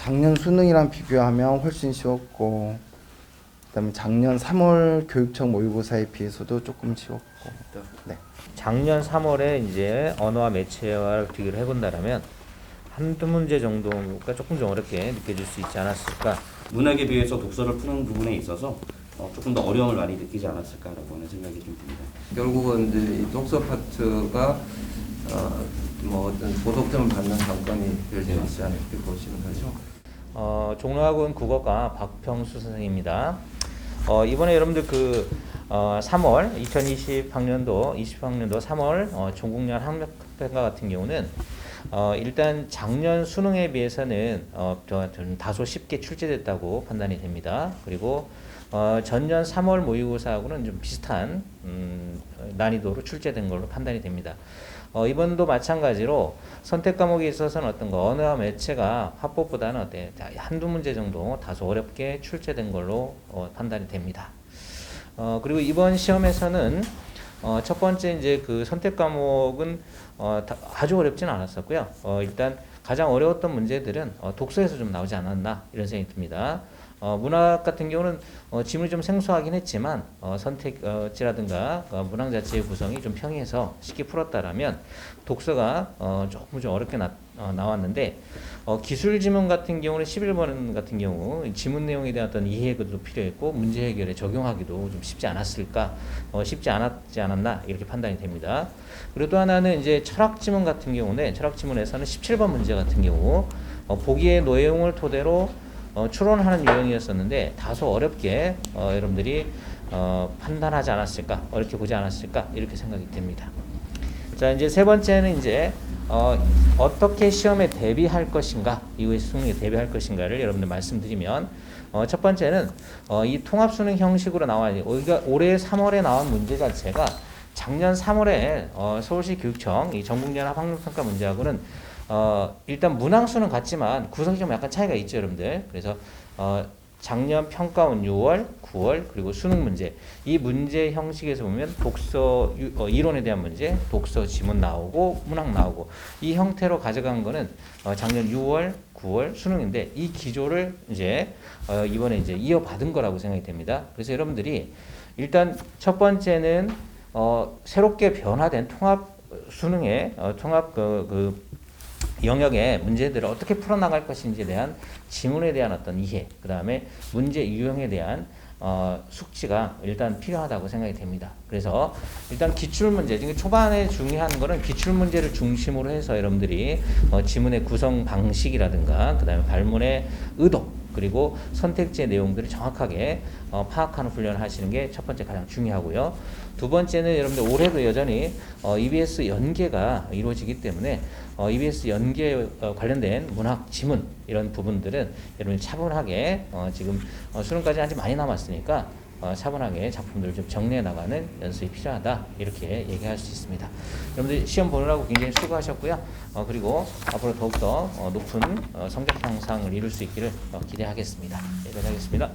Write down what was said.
작년 수능이랑 비교하면 훨씬 쉬웠고, 그다음에 작년 3월 교육청 모의고사에 비해서도 조금 쉬웠고. 네. 작년 3월에 이제 언어와 매체와 비교를 해본다라면 한두 문제 정도가 조금 좀 어렵게 느껴질 수 있지 않았을까. 문학에 비해서 독서를 푸는 부분에 있어서 조금 더 어려움을 많이 느끼지 않았을까라고 하는 생각이 좀 듭니다. 결국은 이제 이 독서 파트가 뭐 어떤 고득점을 받는 관건이 되지 않지 않을까 보시는 거죠. 종로학원 국어과 박평수 선생입니다. 이번에 여러분들 3월 2020학년도 3월 전국연 학력평가 같은 경우는 일단 작년 수능에 비해서는 좀 다소 쉽게 출제됐다고 판단이 됩니다. 그리고 전년 3월 모의고사하고는 좀 비슷한 난이도로 출제된 걸로 판단이 됩니다. 이번도 마찬가지로 선택 과목에 있어서는 어떤 거 언어와 매체가 합법보다는 한두 문제 정도 다소 어렵게 출제된 걸로 판단이 됩니다. 그리고 이번 시험에서는 첫 번째 이제 그 선택 과목은 아주 어렵지는 않았었고요. 일단 가장 어려웠던 문제들은 독서에서 좀 나오지 않았나 이런 생각이 듭니다. 문학 같은 경우는 지문이 좀 생소하긴 했지만 선택지라든가 문항 자체의 구성이 좀 평이해서 쉽게 풀었다라면 독서가 조금 좀 어렵게 나왔는데 기술 지문 같은 경우는 11번 같은 경우 지문 내용에 대한 어떤 이해도 필요했고 문제 해결에 적용하기도 좀 쉽지 않았을까, 쉽지 않았지 않았나 이렇게 판단이 됩니다. 그리고 또 하나는 이제 철학 지문 같은 경우는 철학 지문에서는 17번 문제 같은 경우 보기의 내용을 토대로 추론하는 유형이었었는데 다소 어렵게 여러분들이 판단하지 않았을까, 어렵게 보지 않았을까 이렇게 생각이 됩니다. 자, 이제 세 번째는 이제 어떻게 시험에 대비할 것인가, 이후에 수능에 대비할 것인가를 여러분들 말씀드리면 첫 번째는 이 통합 수능 형식으로 나와 올해 3월에 나온 문제 자체가 작년 3월에 서울시 교육청 이 전국연합 학력평가 문제하고는 일단 문항수는 같지만 구성이 좀 약간 차이가 있죠, 여러분들. 그래서 작년 평가원 6월, 9월 그리고 수능 문제, 이 문제 형식에서 보면 독서 이론에 대한 문제, 독서 지문 나오고 문항 나오고 이 형태로 가져간 거는 작년 6월, 9월 수능인데 이 기조를 이제 이번에 이제 이어받은 거라고 생각이 됩니다. 그래서 여러분들이 일단 첫 번째는 새롭게 변화된 통합 수능의 통합 영역의 문제들을 어떻게 풀어나갈 것인지에 대한 지문에 대한 어떤 이해, 그 다음에 문제 유형에 대한 숙지가 일단 필요하다고 생각이 됩니다. 그래서 일단 기출문제, 초반에 중요한 거는 기출문제를 중심으로 해서 여러분들이 지문의 구성 방식이라든가 그 다음에 발문의 의도, 그리고 선택지의 내용들을 정확하게 파악하는 훈련을 하시는 게 첫 번째 가장 중요하고요. 두 번째는 여러분들 올해도 여전히 EBS 연계가 이루어지기 때문에 EBS 연계 관련된 문학 지문 이런 부분들은 여러분이 차분하게 지금 수능까지 아직 많이 남았으니까 차분하게 작품들을 좀 정리해 나가는 연습이 필요하다 이렇게 얘기할 수 있습니다. 여러분들 시험 보느라고 굉장히 수고하셨고요. 그리고 앞으로 더욱더 높은 성적 향상을 이룰 수 있기를 기대하겠습니다. 여기까지 하겠습니다.